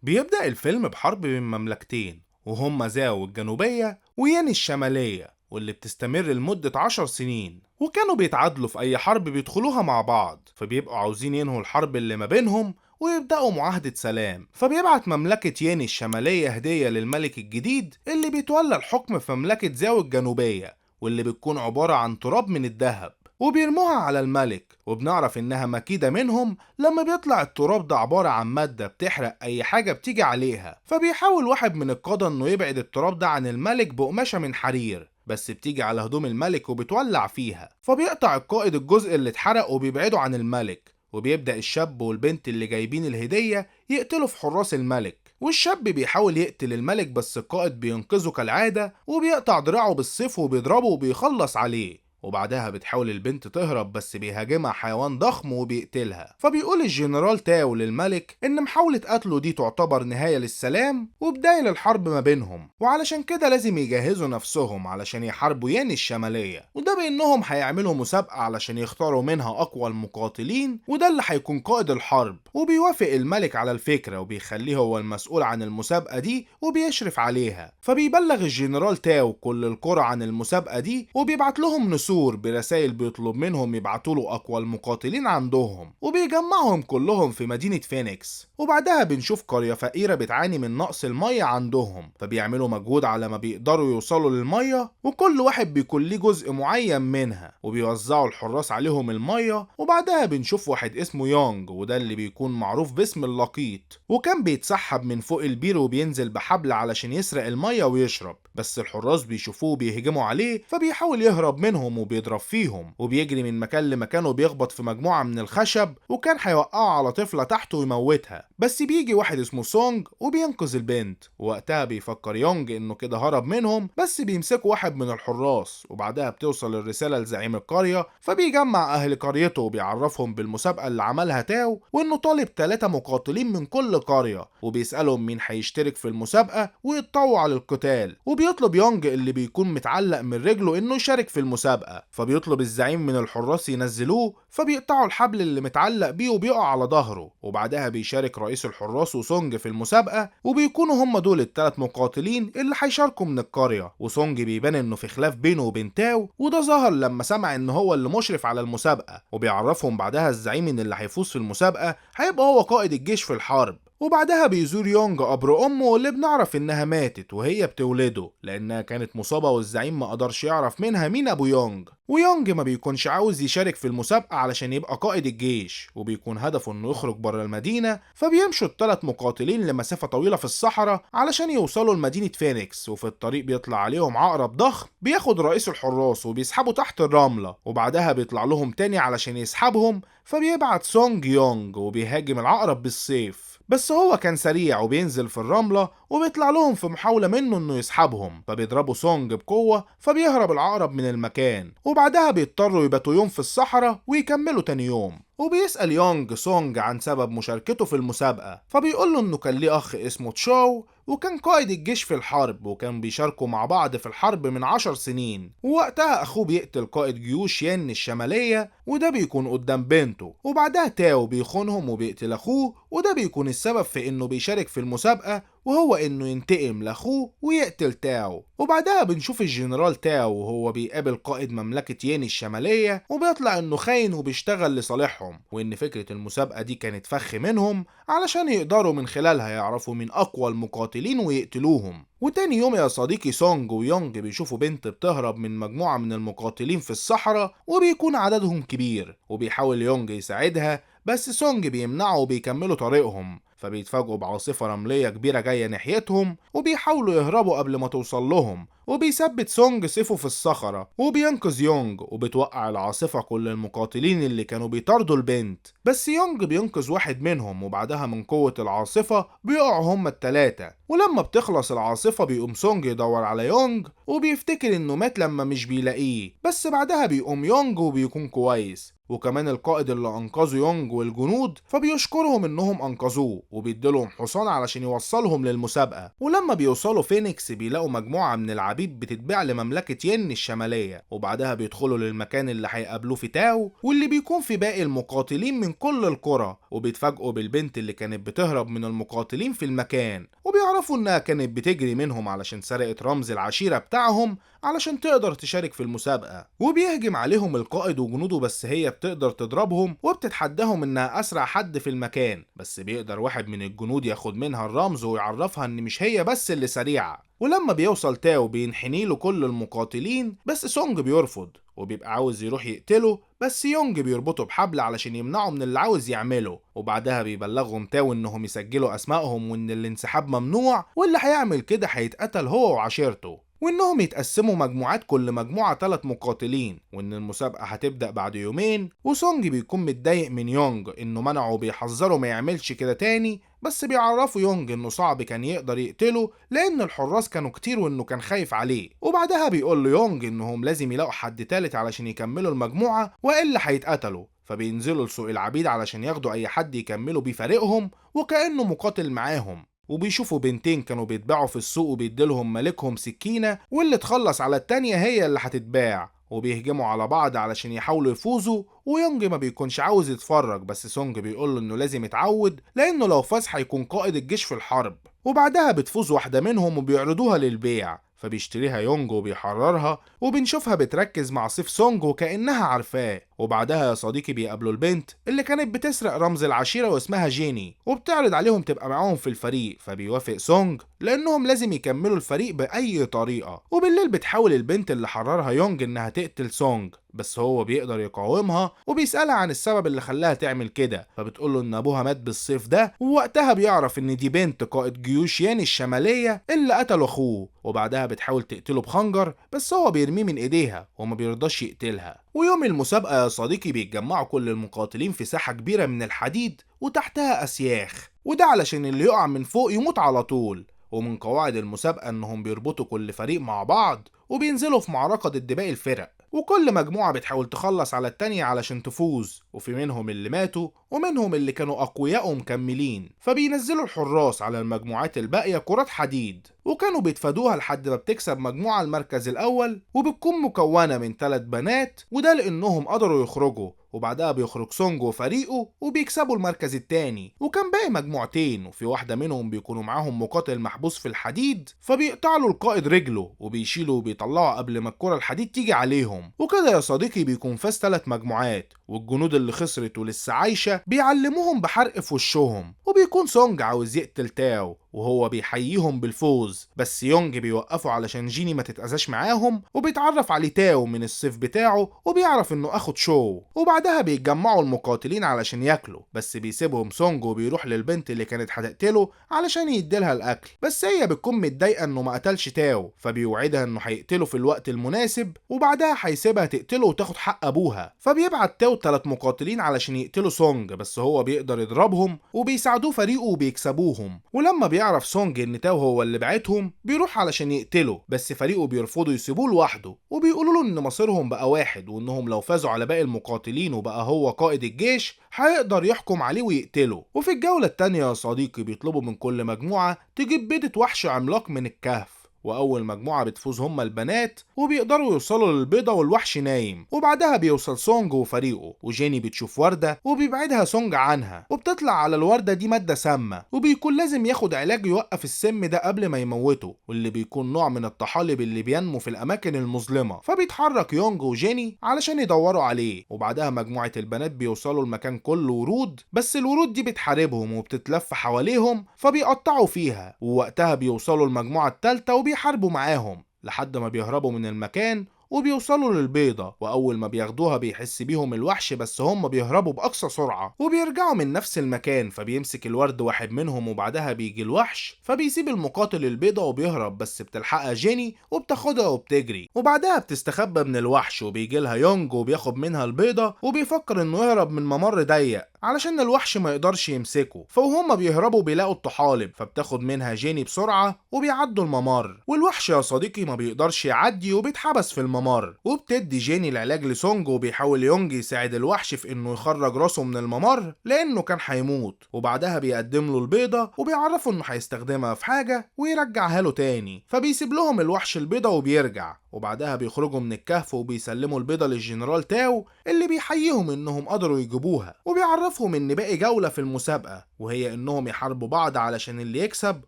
بيبدأ الفيلم بحرب بين مملكتين، وهما زاو الجنوبية ويان الشمالية، واللي بتستمر لمدة 10 سنين. وكانوا بيتعادلوا في أي حرب بيدخلوها مع بعض، فبيبقوا عاوزين ينهوا الحرب اللي ما بينهم ويبدأوا معاهدة سلام. فبيبعت مملكة يان الشمالية هدية للملك الجديد اللي بيتولى الحكم في مملكة زاو الجنوبية، واللي بتكون عبارة عن تراب من الذهب، وبيرموها على الملك. وبنعرف إنها مكيدة منهم لما بيطلع التراب ده عبارة عن مادة بتحرق أي حاجة بتيجي عليها. فبيحاول واحد من القادة إنه يبعد التراب ده عن الملك بقماشة من حرير، بس بتيجي على هدوم الملك وبتولع فيها. فبيقطع القائد الجزء اللي اتحرق وبيبعده عن الملك، وبيبدأ الشاب والبنت اللي جايبين الهدية يقتلوا في حراس الملك. والشاب بيحاول يقتل الملك، بس القائد بينقذه كالعادة وبيقطع دراعه بالسيف وبيضربه وبيخلص عليه. وبعدها بتحاول البنت تهرب، بس بيهاجمها حيوان ضخم وبيقتلها. فبيقول الجنرال تاو للملك ان محاولة قتله دي تعتبر نهاية للسلام وبداية للحرب ما بينهم، وعلشان كده لازم يجهزوا نفسهم علشان يحاربوا يان الشمالية. وده بانهم هيعملوا مسابقة علشان يختاروا منها اقوى المقاتلين، وده اللي هيكون قائد الحرب. وبيوافق الملك على الفكرة وبيخليه هو المسؤول عن المسابقة دي وبيشرف عليها. فبيبلغ الجنرال تاو كل القرى عن المسابقة دي، وبيبعت لهم نسور برسائل بيطلب منهم يبعتوا له اقوى المقاتلين عندهم، وبيجمعهم كلهم في مدينة فينيكس. وبعدها بنشوف قرية فقيرة بتعاني من نقص المية عندهم، فبيعملوا مجهود على ما بيقدروا يوصلوا للمية، وكل واحد بيكون ليه جزء معين منها، وبيوزعوا الحراس عليهم المية. وبعدها بنشوف واحد اسمه يونج، وده اللي بيكون معروف باسم اللقيط، وكان بيتسحب من فوق البير وبينزل بحبل علشان يسرق المية ويشرب. بس الحراس بيشوفوه بيهجموا عليه، فبيحاول يهرب منهم وبيضرب فيهم، وبيجري من مكان لمكان وبيخبط في مجموعة من الخشب، وكان هيوقعه على طفلة تحته ويموتها. بس بيجي واحد اسمه سونج وبينقذ البنت. ووقتها بيفكر يونج انه كده هرب منهم، بس بيمسكوا واحد من الحراس. وبعدها بتوصل الرسالة لزعيم القرية، فبيجمع اهل قريته وبيعرفهم بالمسابقة اللي عملها تاو، وانه طالب 3 مقاتلين من كل قرية، وبيسألهم مين هيشترك في المسابقة ويتطوع على القتال. وبيطلب يونج اللي بيكون متعلق من رجله انه يشارك في المسابقة. فبيطلب الزعيم من الحراس ينزلوه، فبيقطعوا الحبل اللي متعلق بيه وبيقع على ظهره. وبعدها بيشارك رئيس الحراس وسونج في المسابقة، وبيكونوا هم دول ال3 مقاتلين اللي هيشاركوا من القرية. وسونج بيبان انه في خلاف بينه وبين تاو، وده ظهر لما سمع ان هو اللي مشرف على المسابقة. وبيعرفهم بعدها الزعيم ان اللي هيفوز في المسابقة هيبقى هو قائد الجيش في الحرب. وبعدها بيزور يونج قبر امه اللي بنعرف انها ماتت وهي بتولده، لانها كانت مصابة والزعيم ما قدرش يعرف منها مين ابو يونج. ويونج ما بيكونش عاوز يشارك في المسابقة علشان يبقى قائد الجيش، وبيكون هدفه انه يخرج بره المدينة. فبيمشوا ال3 مقاتلين لمسافة طويلة في الصحراء علشان يوصلوا لمدينة فينيكس. وفي الطريق بيطلع عليهم عقرب ضخم بياخد رئيس الحراس وبيسحبه تحت الرملة، وبعدها بيطلع لهم تاني علشان يسحبهم. فبيبعت سونج يونج وبيهاجم العقرب بالسيف، بس هو كان سريع وبينزل في الرملة وبيطلع لهم في محاولة منه انه يسحبهم. فبيضربوا سونج بقوة، فبيهرب العقرب من المكان. وبعدها بيضطروا يباتوا يوم في الصحراء ويكملوا تاني يوم. وبيسأل يونج سونج عن سبب مشاركته في المسابقة، فبيقول له انه كان ليه اخ اسمه تشاو، وكان قائد الجيش في الحرب، وكان بيشاركوا مع بعض في الحرب من 10 سنين. ووقتها اخوه بيقتل قائد جيوش ين الشمالية، وده بيكون قدام بنته. وبعدها تاو بيخونهم وبيقتل اخوه، وده بيكون السبب في انه بيشارك في المسابقة، وهو انه ينتقم لاخوه ويقتل تاو. وبعدها بنشوف الجنرال تاو وهو بيقابل قائد مملكة ين الشمالية، وبيطلع انه خاين وبيشتغل لصالحهم، وان فكرة المسابقة دي كانت فخ منهم علشان يقدروا من خلالها يعرفوا من اقوى المقاتلين ويقتلوهم. وتاني يوم يا صديقي سونج ويونج بيشوفوا بنت بتهرب من مجموعة من المقاتلين في الصحراء، وبيكون عددهم كبير، وبيحاول يونج يساعدها، بس سونج بيمنعه وبيكملوا طريقهم. فبيتفاجئوا بعاصفة رملية كبيرة جاية ناحيتهم، وبيحاولوا يهربوا قبل ما توصل لهم. وبيثبت سونج سيفه في الصخرة وبينقذ يونج، وبتوقع العاصفة كل المقاتلين اللي كانوا بيطاردوا البنت. بس يونج بينقذ واحد منهم، وبعدها من قوة العاصفة بيقعوا هما ال3. ولما بتخلص العاصفة بيقوم سونج يدور على يونج، وبيفتكر انه مات لما مش بيلاقيه. بس بعدها بيقوم يونج وبيكون كويس، وكمان القائد اللي انقذوا يونج والجنود فبيشكرهم انهم انقذوه، وبيديلهم حصان علشان يوصلهم للمسابقة. ولما بيوصلوا فينيكس بيلاقوا مجموعة من العبيد الحبيب بتتباع لمملكة ين الشمالية، وبعدها بيدخلوا للمكان اللي هيقابلوه في تاو واللي بيكون في باقي المقاتلين من كل القرى، وبيتفاجئوا بالبنت اللي كانت بتهرب من المقاتلين في المكان، وبيعرفوا انها كانت بتجري منهم علشان سرقت رمز العشيرة بتاعهم علشان تقدر تشارك في المسابقة. وبيهجم عليهم القائد وجنوده، بس هي بتقدر تضربهم وبتتحداهم انها اسرع حد في المكان، بس بيقدر واحد من الجنود ياخد منها الرمز ويعرفها ان مش هي بس اللي سريعة. ولما بيوصل تاو بينحني له كل المقاتلين، بس سونج بيرفض وبيبقى عاوز يروح يقتله، بس يونج بيربطه بحبل علشان يمنعه من اللي عاوز يعمله. وبعدها بيبلغهم تاو انهم يسجلوا اسمائهم وان الانسحاب ممنوع، واللي هيعمل كده هيتقتل هو وعشيرته، وانهم يتقسموا مجموعات، كل مجموعة 3 مقاتلين، وان المسابقة هتبدأ بعد يومين. وسونج بيكون متضايق من يونج انه منعه وبيحذره ما يعملش كده تاني، بس بيعرفوا يونج انه صعب كان يقدر يقتله لان الحراس كانوا كتير وانه كان خايف عليه. وبعدها بيقول له يونج انهم لازم يلاقوا حد تالت علشان يكملوا المجموعة والا هيتقتلوا، فبينزلوا لسوق العبيد علشان ياخدوا اي حد يكملوا بيه فريقهم وكأنه مقاتل معاهم. وبيشوفوا بنتين كانوا بيتباعوا في السوق وبيديلهم مالكهم سكينة، واللي تخلص على التانية هي اللي هتتباع، وبيهجموا على بعض علشان يحاولوا يفوزوا. ويونج ما بيكونش عاوز يتفرج، بس سونج بيقوله انه لازم يتعود لانه لو فاز هيكون قائد الجيش في الحرب. وبعدها بتفوز واحدة منهم وبيعرضوها للبيع، فبيشتريها يونج وبيحررها، وبنشوفها بتركز مع سيف سونج وكأنها عارفاه. وبعدها يا صديقي بيقابلوا البنت اللي كانت بتسرق رمز العشيرة واسمها جيني، وبتعرض عليهم تبقى معاهم في الفريق، فبيوافق سونج لانهم لازم يكملوا الفريق بأي طريقة. وبالليل بتحاول البنت اللي حررها يونج انها تقتل سونج، بس هو بيقدر يقاومها وبيسألها عن السبب اللي خلاها تعمل كده، فبتقوله ان ابوها مات بالصيف ده، ووقتها بيعرف ان دي بنت قائد جيوش يان الشمالية اللي قتل اخوه. وبعدها بتحاول تقتله بخنجر، بس هو بيرميه من ايديها وما بيرضاش يقتلها. ويوم المسابقة يا صديقي بيتجمعوا كل المقاتلين في ساحة كبيرة من الحديد وتحتها اسياخ، وده علشان اللي يقع من فوق يموت على طول. ومن قواعد المسابقة انهم بيربطوا كل فريق مع بعض وبينزلوا في معركة ضد باقي الفرق، وكل مجموعة بتحاول تخلص على التانية علشان تفوز، وفي منهم اللي ماتوا ومنهم اللي كانوا أقوياء ومكملين، فبينزلوا الحراس على المجموعات الباقية كرات حديد، وكانوا بيتفادوها لحد ما بتكسب مجموعة المركز الأول، وبتكون مكونة من 3 بنات، وده لأنهم قدروا يخرجوا. وبعدها بيخرج سونج وفريقه وبيكسبوا المركز التاني، وكان باقي مجموعتين، وفي واحدة منهم بيكونوا معاهم مقاتل محبوس في الحديد، فبيقطع له القائد رجله وبيشيلوا وبيطلعوا قبل ما الكرة الحديد تيجي عليهم. وكده يا صديقي بيكون فاز 3 مجموعات، والجنود اللي خسرت ولسه عايشة بيعلموهم بحرق في وشهم. وبيكون سونج عاوز يقتل تاو وهو بيحييهم بالفوز، بس يونج بيوقفوا علشان جيني ما تتأذاش معاهم، وبيتعرف عليه تاو من السيف بتاعه وبيعرف انه اخو شو. وبعدها بيتجمعوا المقاتلين علشان ياكلوا، بس بيسيبهم سونج وبيروح للبنت اللي كانت هتقتله علشان يديلها الاكل، بس هي بتكون متضايقه انه ما قتلش تاو، فبيوعدها انه هيقتله في الوقت المناسب، وبعدها هيسيبها تقتله وتاخد حق ابوها. فبيبعت تاو 3 مقاتلين علشان يقتلوا سونج، بس هو بيقدر يضربهم وبيساعدوه فريقه وبيكسبوهم. ولما بيعرف سونج ان تاو هو اللي بعتهم بيروح علشان يقتله، بس فريقه بيرفضوا يسيبوه لوحده، وبيقولوا له ان مصيرهم بقى واحد، وانهم لو فازوا على باقي المقاتلين وبقى هو قائد الجيش هيقدر يحكم عليه ويقتله. وفي الجولة التانية يا صديقي بيطلبوا من كل مجموعة تجيب بيضة وحش عملاق من الكهف، واول مجموعة بتفوز هما البنات وبيقدروا يوصلوا للبيضة والوحش نايم. وبعدها بيوصل سونج وفريقه، وجيني بتشوف وردة وبيبعدها سونج عنها، وبتطلع على الوردة دي مادة سامة، وبيكون لازم ياخد علاج يوقف السم ده قبل ما يموته، واللي بيكون نوع من الطحالب اللي بينمو في الاماكن المظلمة. فبيتحرك يونج وجيني علشان يدوروا عليه. وبعدها مجموعة البنات بيوصلوا المكان كله ورود، بس الورود دي بتحاربهم وبتتلف حواليهم فبيقطعوا فيها. ووقتها بيوصلوا المجموعة التالتة وبيحاربوا معاهم لحد ما بيهربوا من المكان وبيوصلوا للبيضة، وأول ما بياخدوها بيحس بيهم الوحش، بس هم بيهربوا بأقصى سرعة وبيرجعوا من نفس المكان. فبيمسك الورد واحد منهم وبعدها بيجي الوحش، فبيسيب المقاتل البيضة وبيهرب، بس بتلحقها جيني وبتاخدها وبتجري. وبعدها بتستخبى من الوحش وبيجي لها يونج وبياخد منها البيضة، وبيفكر انه يهرب من ممر ضيق علشان الوحش ما يقدرش يمسكه. فوهم بيهربوا بيلاقوا الطحالب، فبتاخد منها جيني بسرعة وبيعدوا الممر، والوحش يا صديقي ما بيقدرش يعدي وبيتحبس في الممر. الممر، وبتدي جيني العلاج لسونج، وبيحاول يونج يساعد الوحش في انه يخرج راسه من الممر لانه كان هيموت، وبعدها بيقدم له البيضة وبيعرفه انه هيستخدمها في حاجة ويرجعها له تاني، فبيسيب لهم الوحش البيضة وبيرجع، وبعدها بيخرجوا من الكهف وبيسلموا البيضة للجنرال تاو اللي بيحييهم انهم قدروا يجيبوها، وبيعرفهم ان باقي جولة في المسابقة وهي انهم يحاربوا بعض علشان اللي يكسب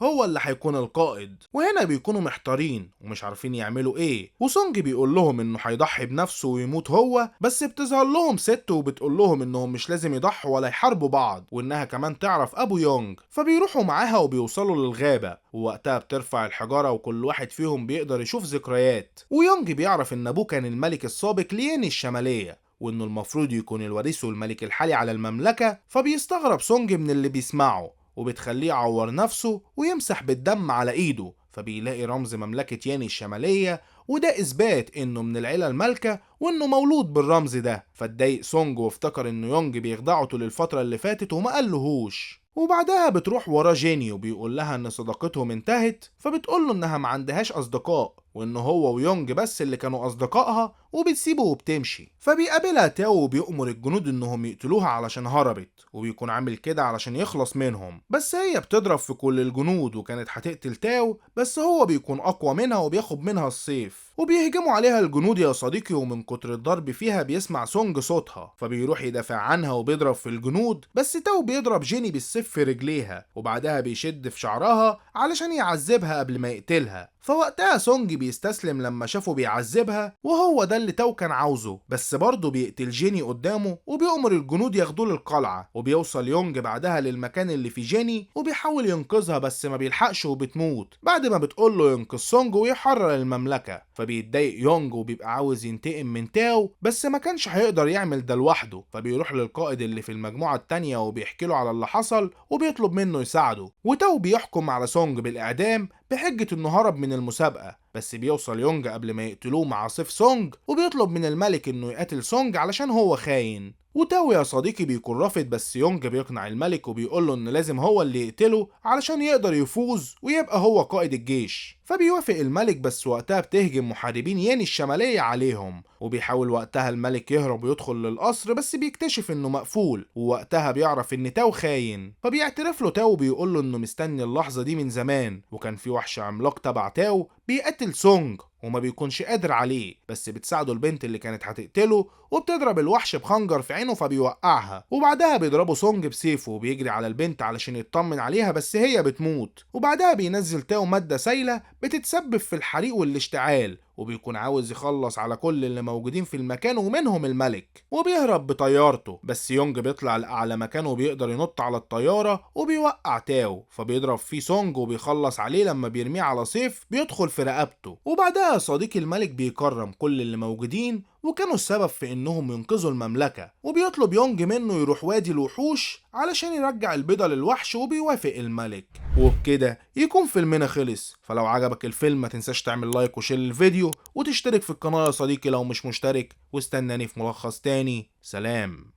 هو اللي هيكون القائد. وهنا بيكونوا محتارين ومش عارفين يعملوا ايه، وسونج بيقول لهم انه هيضحي بنفسه ويموت هو، بس بتظهر لهم ست وبتقول لهم انهم مش لازم يضحوا ولا يحاربوا بعض، وانها كمان تعرف ابو يونج، فبيروحوا معاها وبيوصلوا للغابة، ووقتها بترفع الحجارة وكل واحد فيهم بيقدر يشوف ذكريات، ويونج بيعرف ان ابوه كان الملك السابق لياني الشمالية، وانه المفروض يكون الوريث والملك الحالي على المملكة، فبيستغرب سونج من اللي بيسمعه، وبتخليه يعور نفسه ويمسح بالدم على ايده، فبيلاقي رمز مملكة ياني الشمالية، وده اثبات انه من العيلة المالكة وانه مولود بالرمز ده، فاتضايق سونج وافتكر انه يونج بيخدعه طول الفترة اللي فاتت وما قالهوش. وبعدها بتروح ورا جيني وبيقول لها ان صداقتهم انتهت، فبتقول له انها ما عندهاش اصدقاء، وان هو ويونج بس اللي كانوا اصدقائها، وبتسيبه وبتمشي. فبيقابلها تاو وبيأمر الجنود انهم يقتلوها علشان هربت، وبيكون عامل كده علشان يخلص منهم، بس هي بتضرب في كل الجنود وكانت هتقتل تاو، بس هو بيكون اقوى منها وبياخد منها السيف، وبيهجموا عليها الجنود يا صديقي، ومن كتر الضرب فيها بيسمع سونج صوتها، فبيروح يدافع عنها وبيضرب في الجنود، بس تاو بيضرب جيني بالسيف في رجليها، وبعدها بيشد في شعرها علشان يعذبها قبل ما يقتلها، فوقتها سونج بيستسلم لما شافه بيعذبها، وهو ده اللي تاو كان عاوزه، بس برضه بيقتل جيني قدامه وبيأمر الجنود ياخدوه للقلعة، وبيوصل يونج بعدها للمكان اللي فيه جيني وبيحاول ينقذها بس ما بيلحقش وبتموت، بعد ما بتقول له ينقذ سونج ويحرر المملكة، فبيتضايق يونج وبيبقى عاوز ينتقم من تاو، بس ما كانش هيقدر يعمل ده لوحده، فبيروح للقائد اللي في المجموعة التانية وبيحكي له على اللي حصل وبيطلب منه يساعده، وتاو بيحكم على سونج بالإعدام بحجة انه هرب من المسابقة، بس بيوصل يونج قبل ما يقتلوه مع سيف سونج، وبيطلب من الملك انه يقتل سونج علشان هو خاين، وتاو يا صديقي بيكون رافض، بس يونج بيقنع الملك وبيقول له ان لازم هو اللي يقتله علشان يقدر يفوز ويبقى هو قائد الجيش، فبيوافق الملك، بس وقتها بتهجم محاربين ياني الشمالية عليهم، وبيحاول وقتها الملك يهرب ويدخل للقصر، بس بيكتشف انه مقفول، ووقتها بيعرف ان تاو خاين، فبيعترف له تاو وبيقول له انه مستني اللحظة دي من زمان، وكان في وحش عملاق تبع تاو بيقتل سونج وما بيكونش قادر عليه، بس بتساعده البنت اللي كانت هتقتله، وبتضرب الوحش بخنجر في عينه فبيوقعها، وبعدها بيضربه سونج بسيفه وبيجري على البنت علشان يطمن عليها، بس هي بتموت، وبعدها بينزل تاو مادة سايلة بتتسبب في الحريق والاشتعال، وبيكون عاوز يخلص على كل اللي موجودين في المكان ومنهم الملك، وبيهرب بطيارته، بس يونج بيطلع لأعلى مكان وبيقدر ينط على الطيارة وبيوقع تاو، فبيضرب فيه سونج وبيخلص عليه لما بيرميه على سيف بيدخل في رقبته، وبعدها صديق الملك بيكرم كل اللي موجودين وكانوا السبب في انهم ينقذوا المملكة، وبيطلب يونج منه يروح وادي الوحوش علشان يرجع البيضة للوحش، وبيوافق الملك. وبكده يكون فيلمنا خلص، فلو عجبك الفيلم ما تنساش تعمل لايك وشير الفيديو وتشترك في القناة يا صديقي لو مش مشترك، واستناني في ملخص تاني. سلام.